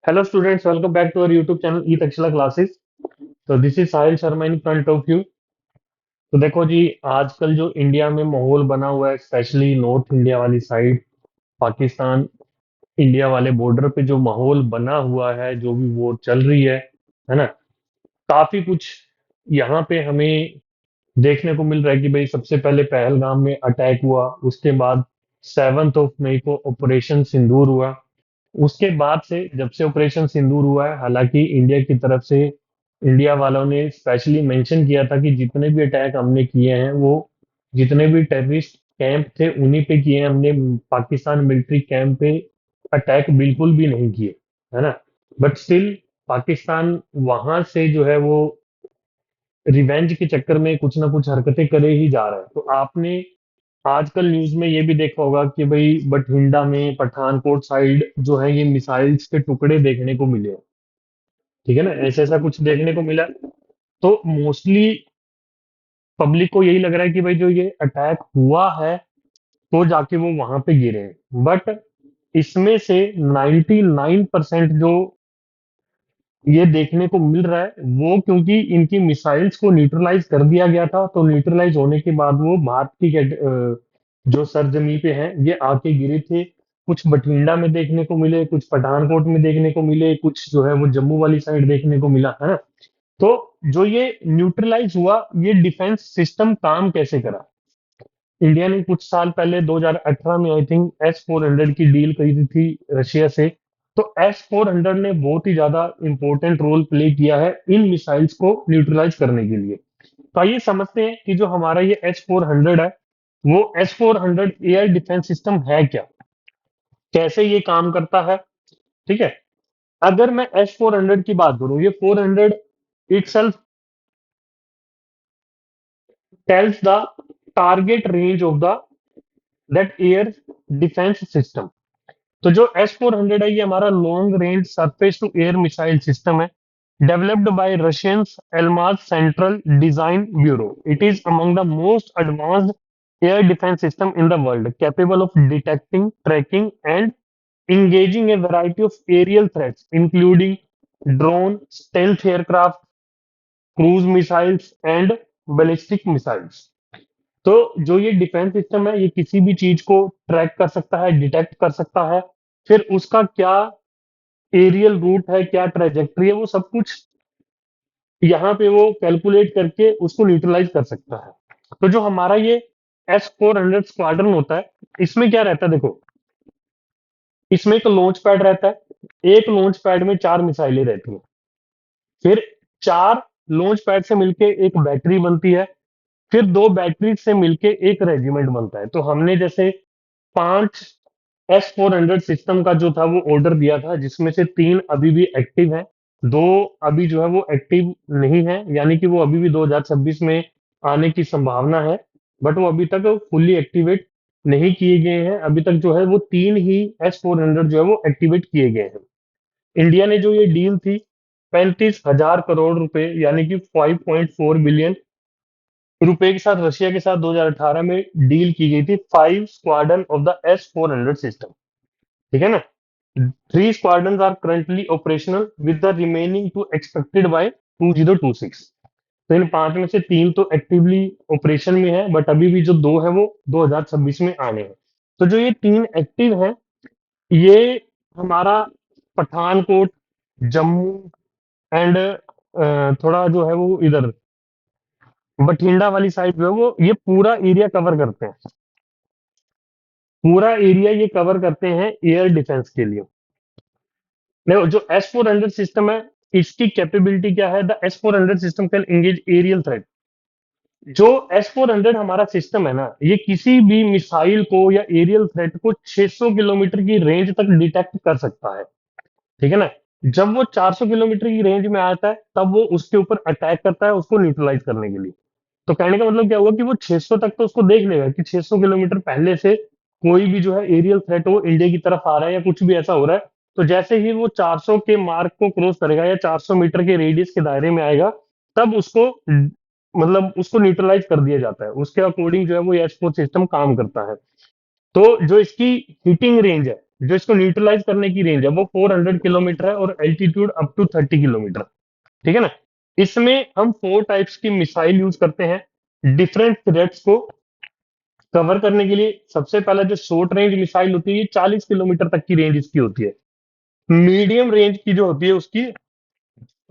Hello students, welcome back to our YouTube channel E Takshila Classes. So this is Sahil Sharma in front of you. तो देखो जी, आजकल जो India में माहौल बना हुआ है, स्पेशली नॉर्थ इंडिया वाली साइड, पाकिस्तान इंडिया वाले बॉर्डर पे जो माहौल बना हुआ है, जो भी वॉर चल रही है ना। काफी कुछ यहाँ पे हमें देखने को मिल रहा है कि भाई सबसे पहले पहलगाम में अटैक हुआ, उसके बाद 7 मई को ऑपरेशन सिंदूर हुआ। उसके बाद से जब से ऑपरेशन सिंदूर हुआ है, हालांकि इंडिया की तरफ से इंडिया वालों ने स्पेशली मेंशन किया था कि जितने भी अटैक हमने किए हैं वो जितने भी टेररिस्ट कैंप थे उन्हीं पे किए हैं हमने। पाकिस्तान मिलिट्री कैंप पे अटैक बिल्कुल भी नहीं किए, है ना। बट स्टिल पाकिस्तान वहां से जो है वो रिवेंज के चक्कर में कुछ ना कुछ हरकतें करे ही जा रहा है। तो आपने आजकल न्यूज में ये भी देखा होगा कि भाई बठिंडा में पठानकोट साइड जो है ये मिसाइल्स के टुकड़े देखने को मिले हैं। ठीक है ना, ऐसा ऐसा कुछ देखने को मिला। तो मोस्टली पब्लिक को यही लग रहा है कि भाई जो ये अटैक हुआ है तो जाके वो वहां पे गिरे हैं। बट इसमें से 99% जो ये देखने को मिल रहा है वो क्योंकि इनकी मिसाइल्स को न्यूट्रलाइज कर दिया गया था, तो न्यूट्रलाइज होने के बाद वो भारत की जो सरजमी पे हैं ये आके गिरे थे। कुछ बठिंडा में देखने को मिले, कुछ पठानकोट में देखने को मिले, कुछ जो है वो जम्मू वाली साइड देखने को मिला, है ना। तो जो ये न्यूट्रलाइज हुआ, ये डिफेंस सिस्टम काम कैसे करा। इंडिया ने कुछ साल पहले 2018 में आई थिंक S-400 की डील करी थी रशिया से। तो S-400 ने बहुत ही ज्यादा इंपॉर्टेंट रोल प्ले किया है इन मिसाइल्स को न्यूट्रलाइज करने के लिए। तो आइए समझते हैं कि जो हमारा ये S-400 है, वो S-400 एयर डिफेंस सिस्टम है क्या, कैसे ये काम करता है। ठीक है, अगर मैं S-400 की बात करूं, ये 400 itself tells the target range of the that air defense system। तो जो S-400 है ये हमारा long range surface to air missile system है, developed by Russians Almaz central design bureau. It is among the most advanced air defence system in the world, capable of detecting, tracking and engaging a variety of aerial threats including drone, stealth aircraft, cruise missiles and ballistic missiles। तो जो ये defence system है ये किसी भी चीज को track कर सकता है, डिटेक्ट कर सकता है, फिर उसका क्या एरियल रूट है, क्या ट्रेजेक्ट्री है, वो सब कुछ यहाँ पे वो कैलकुलेट करके उसको न्यूट्रलाइज कर सकता है। तो जो हमारा ये S-400 स्क्वाड्रन होता है, इसमें क्या रहता है देखो, इसमें एक लॉन्च पैड रहता है, एक लॉन्च पैड में 4 मिसाइलें रहती हैं, फिर 4 लॉन्च पैड से मिलके एक बैटरी बनती है, फिर 2 बैटरी से मिलके एक रेजिमेंट बनता है। तो हमने जैसे 5 S-400 सिस्टम का जो था वो ऑर्डर दिया था, जिसमें से 3 अभी भी एक्टिव है, 2 अभी जो है वो एक्टिव नहीं है, यानी कि वो अभी भी 2026 में आने की संभावना है। बट वो अभी तक फुल्ली एक्टिवेट नहीं किए गए हैं। अभी तक जो है वो 3 ही S-400 जो है वो एक्टिवेट किए गए हैं। इंडिया ने जो ये डील थी 35,000 करोड़ रुपए यानी कि 5.4 बिलियन रुपए के साथ रशिया के साथ 2018 में डील की गई थी, 5 squadron of the S-400 system. ठीक है ना। 3 squadron are currently operational with the remaining two expected by 2026। तो इन 5 में से 3 तो एक्टिवली ऑपरेशन में है, बट अभी भी जो 2 है वो 2026 में आने हैं। तो जो ये 3 एक्टिव है, ये हमारा पठानकोट, जम्मू एंड थोड़ा जो है वो इधर बठिंडा वाली साइड जो है वो ये पूरा एरिया कवर करते हैं। पूरा एरिया ये कवर करते हैं एयर डिफेंस के लिए। देखो जो S-400 सिस्टम है, इसकी कैपेबिलिटी क्या है, the S-400 system can engage aerial threat. जो S-400 हमारा सिस्टम है ना, ये किसी भी मिसाइल को या एरियल थ्रेट को 600 किलोमीटर की रेंज तक डिटेक्ट कर सकता है। ठीक है ना। जब वो 400 किलोमीटर की रेंज में आता है तब वो उसके ऊपर अटैक करता है उसको न्यूट्रलाइज करने के लिए। तो कहने का मतलब क्या हुआ कि वो 600 तक तो उसको देख लेगा कि 600 किलोमीटर पहले से कोई भी जो है एरियल थ्रेट वो इंडिया की तरफ आ रहा है या कुछ भी ऐसा हो रहा है। तो जैसे ही वो 400 के मार्क को क्रॉस करेगा या 400 मीटर के रेडियस के दायरे में आएगा, तब उसको मतलब उसको न्यूट्रलाइज कर दिया जाता है। उसके अकॉर्डिंग जो है वो एस फोर सिस्टम काम करता है। तो जो इसकी हिटिंग रेंज है, जो इसको न्यूट्रलाइज करने की रेंज है वो 400 किलोमीटर है, और एल्टीट्यूड अप टू 30 किलोमीटर। ठीक है ना। इसमें हम 4 टाइप्स की मिसाइल यूज करते हैं डिफरेंट थ्रेट्स को कवर करने के लिए। सबसे पहला जो शॉर्ट रेंज मिसाइल होती है, ये 40 किलोमीटर तक की रेंज इसकी होती है। मीडियम रेंज की जो होती है उसकी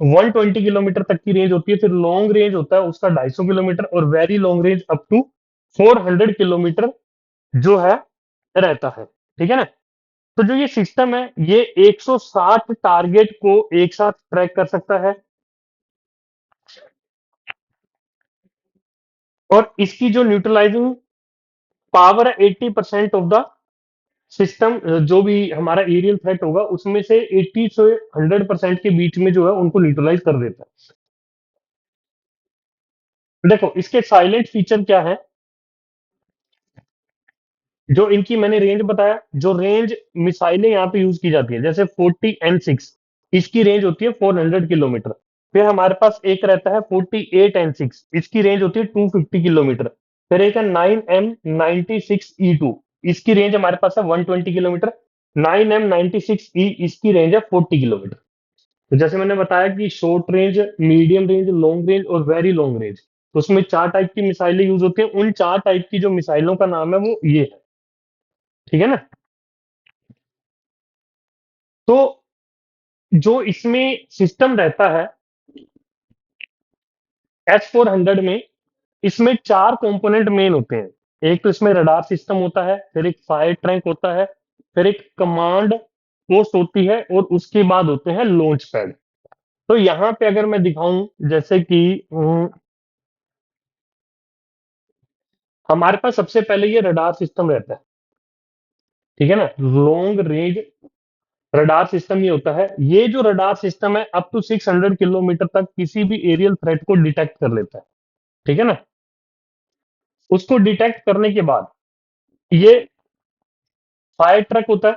120 किलोमीटर तक की रेंज होती है। फिर लॉन्ग रेंज होता है उसका 250 किलोमीटर, और very long range up to 400 kilometre जो है रहता है। ठीक है ना। तो जो ये सिस्टम है, ये 160 टारगेट को एक साथ ट्रैक कर सकता है, और इसकी जो न्यूट्रलाइजिंग पावर है 80% ऑफ द सिस्टम, जो भी हमारा एरियल थ्रेट होगा उसमें से 80 से 100% के बीच में जो है उनको न्यूट्रलाइज कर देता है। देखो इसके साइलेंट फीचर क्या है, जो इनकी मैंने रेंज बताया, जो रेंज मिसाइलें यहाँ पे यूज की जाती है, जैसे 40N6, इसकी रेंज होती है 400 किलोमीटर। फिर हमारे पास एक रहता है 48N6, इसकी रेंज होती है 250 किलोमीटर। फिर एक है 9M96E2, इसकी रेंज हमारे पास है 120 किलोमीटर। 9M96E इसकी रेंज है 40 किलोमीटर। तो जैसे मैंने बताया कि short range, medium range, long range और वेरी लॉन्ग रेंज, तो उसमें 4 टाइप की मिसाइलें यूज होती हैं। उन 4 टाइप की जो मिसाइलों का नाम है वो ये है। ठीक है ना। तो जो इसमें सिस्टम रहता है S-400 में, इसमें 4 कंपोनेंट मेन होते हैं। एक तो इसमें रडार सिस्टम होता है, फिर एक फायर टैंक होता है, फिर एक कमांड पोस्ट होती है, और उसके बाद होते हैं लॉन्च पैड। तो यहाँ पे अगर मैं दिखाऊं, जैसे कि हमारे पास सबसे पहले ये रडार सिस्टम रहता है। ठीक है ना। लॉन्ग रेंज रडार सिस्टम ये होता है। ये जो रडार सिस्टम है अप टू 600 किलोमीटर तक किसी भी एरियल थ्रेट को डिटेक्ट कर लेता है। ठीक है ना। उसको डिटेक्ट करने के बाद ये फायर ट्रक होता है।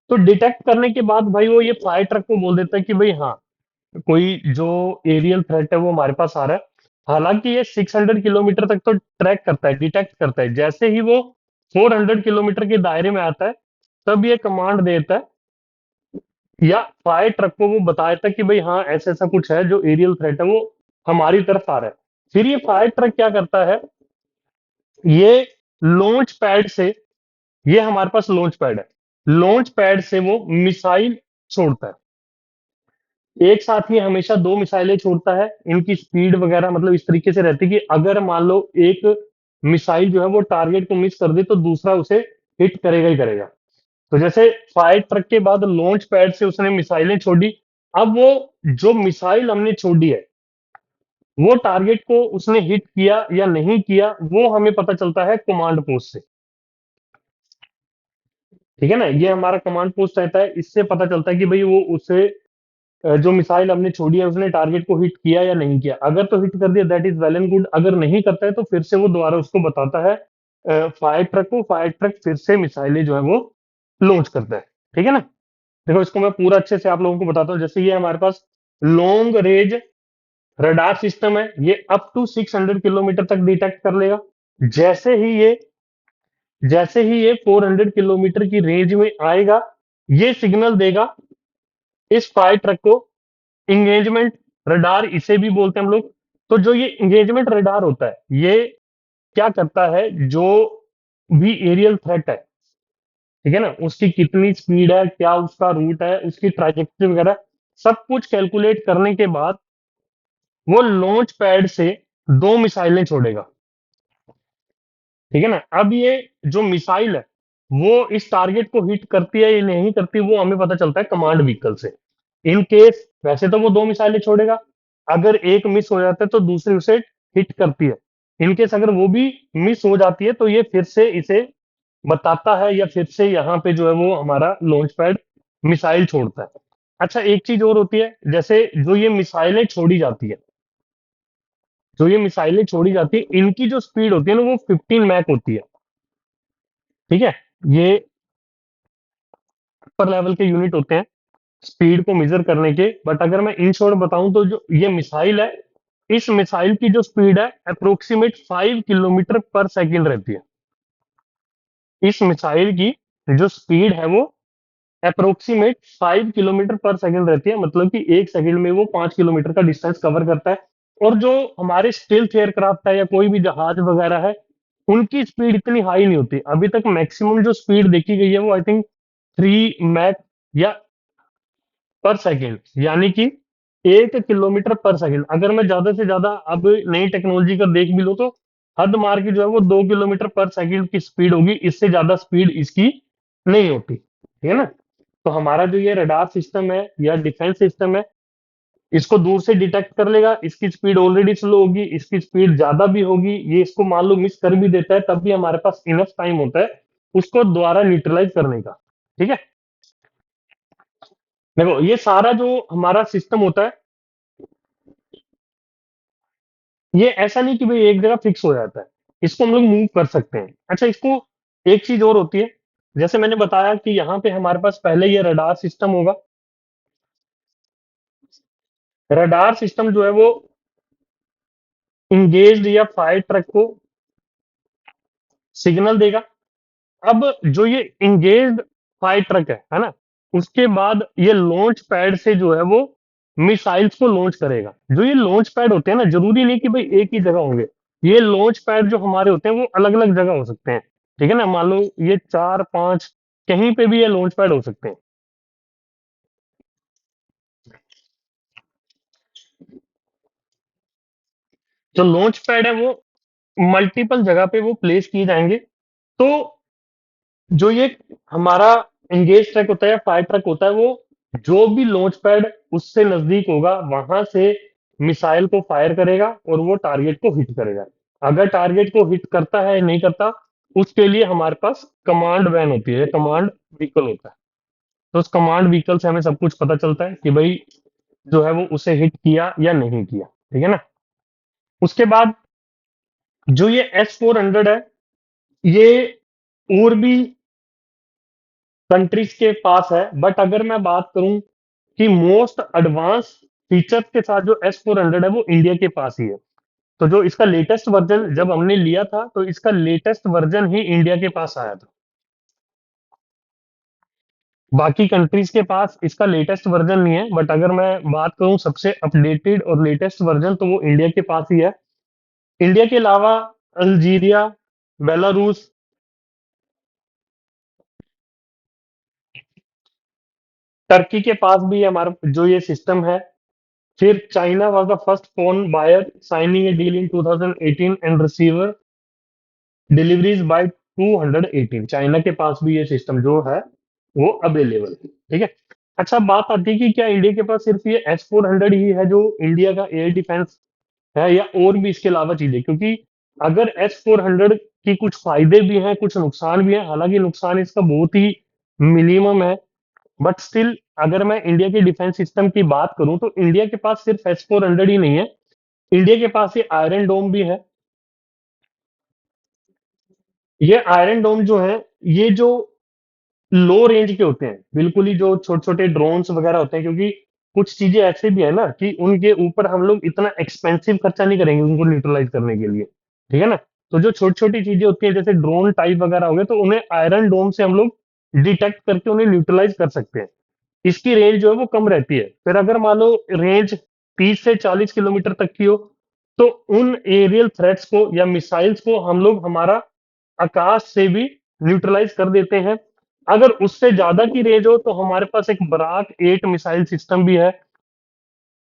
तो डिटेक्ट करने के बाद भाई वो ये फायर ट्रक को बोल देता है कि भाई हाँ, कोई जो एरियल थ्रेट है वो हमारे पास आ रहा है। हालांकि ये 600 किलोमीटर तक तो ट्रैक करता है, डिटेक्ट करता है। जैसे ही वो 400 किलोमीटर के दायरे में आता है, तब ये कमांड देता है, या फायर ट्रक को वो बता देता है कि भाई हाँ, ऐसा ऐसा कुछ है, जो एरियल थ्रेट है वो हमारी तरफ आ रहा है। फिर ये फायर ट्रक क्या करता है, ये लॉन्च पैड से, ये हमारे पास लॉन्च पैड है, लॉन्च पैड से वो मिसाइल छोड़ता है। एक साथ ही हमेशा 2 मिसाइलें छोड़ता है। इनकी स्पीड वगैरह मतलब इस तरीके से रहती है कि अगर मान लो एक मिसाइल जो है वो टारगेट को मिस कर दे, तो दूसरा उसे हिट करेगा ही करेगा। तो जैसे फायर ट्रक के बाद लॉन्च पैड से उसने मिसाइलें छोड़ी, अब वो जो मिसाइल हमने छोड़ी है, वो टारगेट को उसने हिट किया या नहीं किया, वो हमें पता चलता है कमांड पोस्ट से। ठीक है ना। ये हमारा कमांड पोस्ट रहता है, इससे पता चलता है कि भाई वो उसे जो मिसाइल हमने छोड़ी है उसने टारगेट को हिट किया या नहीं किया। अगर तो हिट कर दिया that is well and good, अगर नहीं करता है तो फिर से वो दोबारा उसको बताता है फायर ट्रक को। फायर ट्रक फिर से मिसाइलें जो है वो लॉन्च करता है। ठीक है ना। देखो इसको मैं पूरा अच्छे से आप लोगों को बताता हूँ। जैसे ये हमारे पास लॉन्ग रेंज रडार सिस्टम है, ये अप टू 600 किलोमीटर तक डिटेक्ट कर लेगा। जैसे ही ये जैसे ही ये 400 किलोमीटर की रेंज में आएगा, ये सिग्नल देगा इस फायर ट्रक को। इंगेजमेंट रडार इसे भी बोलते हैं हम लोग। तो जो ये इंगेजमेंट रडार होता है, ये क्या करता है, जो भी एरियल थ्रेट है, ठीक है ना, उसकी कितनी स्पीड है, क्या उसका रूट है, उसकी ट्राजेक्टरी वगैरह, सब कुछ कैलकुलेट करने के बाद वो लॉन्च पैड से 2 मिसाइलें छोड़ेगा। ठीक है ना। अब ये जो मिसाइल है वो इस टारगेट को हिट करती है या नहीं करती, वो हमें पता चलता है कमांड व्हीकल से। इन केस वैसे तो वो 2 मिसाइलें छोड़ेगा, अगर एक मिस हो जाता है तो दूसरी उसे हिट करती है। इन केस अगर वो भी मिस हो जाती है तो ये फिर से इसे बताता है, या फिर से यहाँ पे जो है वो हमारा लॉन्च पैड मिसाइल छोड़ता है। अच्छा, एक चीज और होती है, जैसे जो ये मिसाइलें छोड़ी जाती है, इनकी जो स्पीड होती है ना वो 15 मैक होती है। ठीक है। ये अपर लेवल के यूनिट होते हैं स्पीड को मेजर करने के। बट अगर मैं इन शॉर्ट बताऊं तो जो ये मिसाइल है, इस मिसाइल की जो स्पीड है अप्रोक्सीमेट 5 किलोमीटर पर सेकेंड रहती है। इस मिसाइल की जो स्पीड है वो अप्रोक्सीमेट 5 किलोमीटर पर सेकंड रहती है, मतलब कि 1 सेकंड में वो 5 किलोमीटर का डिस्टेंस कवर करता है। और जो हमारे स्टिल्थ एयरक्राफ्ट है या कोई भी जहाज वगैरह है, उनकी स्पीड इतनी हाई नहीं होती। अभी तक मैक्सिमम जो स्पीड देखी गई है वो आई थिंक 3 मैक या पर सेकंड, यानी कि 1 किलोमीटर पर सेकंड। अगर मैं ज्यादा से ज्यादा अब नई टेक्नोलॉजी का देख भी लो तो हद मार के जो है वो 2 किलोमीटर पर सेकंड की स्पीड होगी, इससे ज्यादा स्पीड इसकी नहीं होती, ठीक है ना। तो हमारा जो ये रडार सिस्टम है या डिफेंस सिस्टम है, इसको दूर से डिटेक्ट कर लेगा। इसकी स्पीड ऑलरेडी स्लो होगी, इसकी स्पीड ज्यादा भी होगी, ये इसको मान लो मिस कर भी देता है, तब भी हमारे पास इनफ टाइम होता है उसको दोबारा न्यूट्रलाइज करने का, ठीक है। देखो ये सारा जो हमारा सिस्टम होता है, ये ऐसा नहीं कि भाई एक जगह फिक्स हो जाता है, इसको हम लोग मूव कर सकते हैं। अच्छा, इसको एक चीज और होती है, जैसे मैंने बताया कि यहाँ पे हमारे पास पहले ये रडार सिस्टम होगा। रडार सिस्टम जो है वो इंगेज्ड या फायर ट्रक को सिग्नल देगा। अब जो ये इंगेज्ड फायर ट्रक है ना, उसके बाद ये लॉन्च पैड से जो है वो मिसाइल्स को लॉन्च करेगा। जो ये लॉन्च पैड होते हैं ना, जरूरी नहीं कि भाई एक ही जगह होंगे। ये लॉन्च पैड जो हमारे होते हैं वो अलग अलग जगह हो सकते हैं, ठीक है ना। मान लो ये 4 5 कहीं पे भी ये लॉन्च पैड हो सकते हैं। जो लॉन्च पैड है वो मल्टीपल जगह पे वो प्लेस किए जाएंगे। तो जो ये हमारा एंगेज ट्रक होता है या फायर ट्रक होता है, वो जो भी लॉन्च पैड उससे नजदीक होगा वहां से मिसाइल को फायर करेगा और वो टारगेट को हिट करेगा। अगर टारगेट को हिट करता है नहीं करता, उसके लिए हमारे पास कमांड वैन होती है, कमांड व्हीकल होता है। तो उस कमांड व्हीकल से हमें सब कुछ पता चलता है कि भाई जो है वो उसे हिट किया या नहीं किया, ठीक है ना। उसके बाद जो ये S-400 है, ये और भी कंट्रीज के पास है, बट अगर मैं बात करूं कि मोस्ट एडवांस फीचर्स के साथ जो S-400 है वो इंडिया के पास ही है। तो जो इसका लेटेस्ट वर्जन जब हमने लिया था, तो इसका लेटेस्ट वर्जन ही इंडिया के पास आया था। बाकी कंट्रीज के पास इसका लेटेस्ट वर्जन नहीं है, बट अगर मैं बात करूं सबसे अपडेटेड और लेटेस्ट वर्जन, तो वो इंडिया के पास ही है। इंडिया के अलावा अल्जीरिया, बेलारूस, टर्की के पास भी हमारा जो ये सिस्टम है। फिर China was the first foreign buyer signing a deal in 2018 and receiver deliveries by 218। China के पास भी ये सिस्टम जो है वो अवेलेबल है, ठीक है। अच्छा, बात आती है कि क्या इंडिया के पास सिर्फ ये S-400 ही है जो इंडिया का एयर डिफेंस है, या और भी इसके अलावा चीजें? क्योंकि अगर S-400 की कुछ फायदे भी हैं, कुछ नुकसान भी हैं, हालांकि नुकसान इसका बहुत ही मिनिमम है, बट स्टिल अगर मैं इंडिया के डिफेंस सिस्टम की बात करूं तो इंडिया के पास सिर्फ S-400 ही नहीं है। इंडिया के पास ये आयरन डोम भी है। ये आयरन डोम जो है, ये जो लो रेंज के होते हैं, बिल्कुल ही जो छोटे छोटे ड्रोन्स वगैरह होते हैं, क्योंकि कुछ चीजें ऐसे भी है ना कि उनके ऊपर हम लोग इतना एक्सपेंसिव खर्चा नहीं करेंगे उनको न्यूट्रलाइज करने के लिए, ठीक है ना। तो जो छोटी छोटी चीजें होती हैं जैसे ड्रोन टाइप वगैरह हो गए, तो उन्हें आयरन डोम से हम लोग डिटेक्ट करके उन्हें न्यूट्रलाइज कर सकते हैं। इसकी रेंज जो है वो कम रहती है। फिर अगर मान लो रेंज 30 से 40 किलोमीटर तक की हो, तो उन एरियल थ्रेट्स को या मिसाइल्स को हम लोग हमारा आकाश से भी न्यूट्रलाइज कर देते हैं। अगर उससे ज्यादा की रेंज हो तो हमारे पास एक बराक 8 मिसाइल सिस्टम भी है।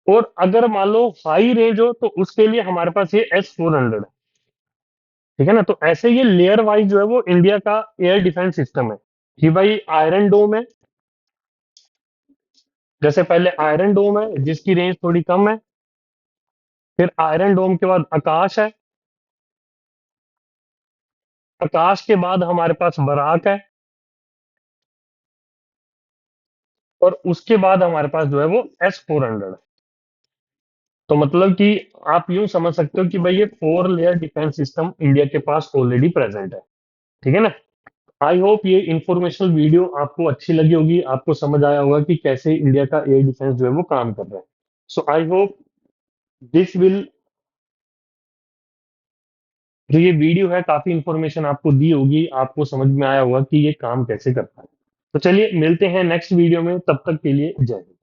और अगर मान लो हाई रेंज हो तो उसके लिए हमारे पास ये S-400 है, ठीक है ना। तो ऐसे ये लेयर वाइज जो है वो इंडिया का एयर डिफेंस सिस्टम है कि भाई आयरन डोम है। जैसे पहले आयरन डोम है जिसकी रेंज थोड़ी कम है, फिर आयरन डोम के बाद आकाश है, आकाश के बाद हमारे पास बराक है, और उसके बाद हमारे पास जो है वो S-400 है। तो मतलब कि आप यूं समझ सकते हो कि भाई ये 4 लेयर डिफेंस सिस्टम इंडिया के पास ऑलरेडी प्रेजेंट है, ठीक है ना। आई होप ये इंफॉर्मेशनल वीडियो आपको अच्छी लगी होगी, आपको समझ आया होगा कि कैसे इंडिया का एयर डिफेंस जो है वो काम कर रहा है। सो आई होप दिस विल, जो ये वीडियो है काफी इंफॉर्मेशन आपको दी होगी, आपको समझ में आया होगा कि ये काम कैसे करता है। तो चलिए मिलते हैं नेक्स्ट वीडियो में, तब तक के लिए जय हिंद।